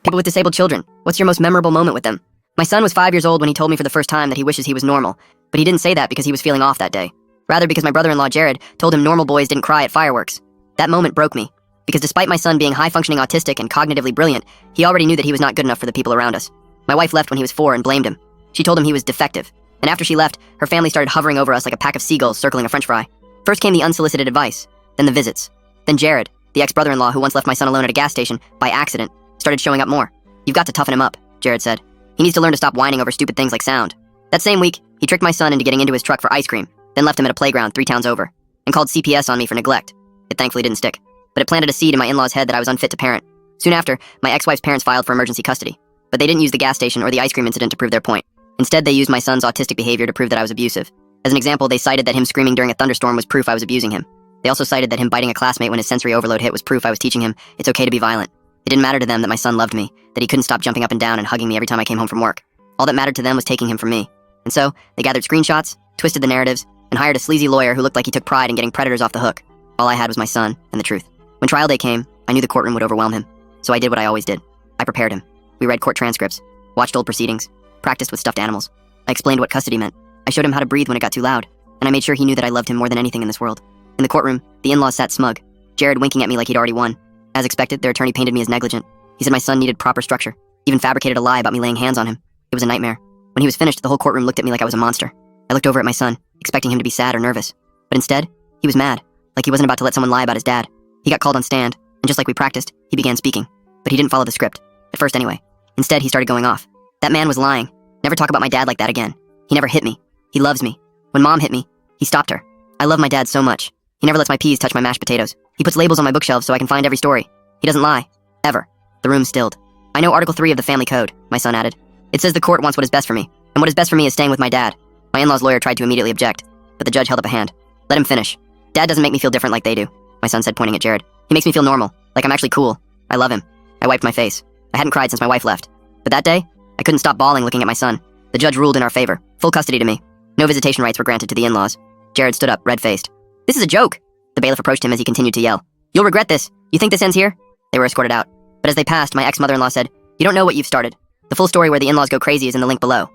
People with disabled children, what's your most memorable moment with them? My son was 5 years old when he told me for the first time that he wishes he was normal, but he didn't say that because he was feeling off that day. Rather because my brother-in-law Jared told him normal boys didn't cry at fireworks. That moment broke me, because despite my son being high-functioning autistic and cognitively brilliant, he already knew that he was not good enough for the people around us. My wife left when he was 4 and blamed him. She told him he was defective, and after she left, her family started hovering over us like a pack of seagulls circling a french fry. First came the unsolicited advice, then the visits. Then Jared, the ex-brother-in-law who once left my son alone at a gas station, by accident, started showing up more. "You've got to toughen him up," Jared said. "He needs to learn to stop whining over stupid things like sound." That same week, he tricked my son into getting into his truck for ice cream, then left him at a playground 3 towns over, and called CPS on me for neglect. It thankfully didn't stick, but it planted a seed in my in-laws' head that I was unfit to parent. Soon after, my ex-wife's parents filed for emergency custody, but they didn't use the gas station or the ice cream incident to prove their point. Instead, they used my son's autistic behavior to prove that I was abusive. As an example, they cited that him screaming during a thunderstorm was proof I was abusing him. They also cited that him biting a classmate when his sensory overload hit was proof I was teaching him it's okay to be violent. It didn't matter to them that my son loved me, that he couldn't stop jumping up and down and hugging me every time I came home from work. All that mattered to them was taking him from me. And so, they gathered screenshots, twisted the narratives, and hired a sleazy lawyer who looked like he took pride in getting predators off the hook. All I had was my son and the truth. When trial day came, I knew the courtroom would overwhelm him. So I did what I always did. I prepared him. We read court transcripts, watched old proceedings, practiced with stuffed animals. I explained what custody meant. I showed him how to breathe when it got too loud, and I made sure he knew that I loved him more than anything in this world. In the courtroom, the in-laws sat smug, Jared winking at me like he'd already won. As expected, their attorney painted me as negligent. He said my son needed proper structure, even fabricated a lie about me laying hands on him. It was a nightmare. When he was finished, the whole courtroom looked at me like I was a monster. I looked over at my son, expecting him to be sad or nervous. But instead, he was mad, like he wasn't about to let someone lie about his dad. He got called on stand, and just like we practiced, he began speaking. But he didn't follow the script. At first anyway. Instead, he started going off. "That man was lying. Never talk about my dad like that again. He never hit me. He loves me. When Mom hit me, he stopped her. I love my dad so much. He never lets my peas touch my mashed potatoes. He puts labels on my bookshelves so I can find every story. He doesn't lie. Ever." The room stilled. "I know Article 3 of the Family Code," my son added. "It says the court wants what is best for me, and what is best for me is staying with my dad." My in-law's lawyer tried to immediately object, but the judge held up a hand. "Let him finish. Dad doesn't make me feel different like they do," my son said, pointing at Jared. "He makes me feel normal, like I'm actually cool. I love him." I wiped my face. I hadn't cried since my wife left. But that day, I couldn't stop bawling looking at my son. The judge ruled in our favor. Full custody to me. No visitation rights were granted to the in-laws. Jared stood up, red-faced. "This is a joke!" The bailiff approached him as he continued to yell. "You'll regret this. You think this ends here?" They were escorted out. But as they passed, my ex-mother-in-law said, "You don't know what you've started." The full story where the in-laws go crazy is in the link below.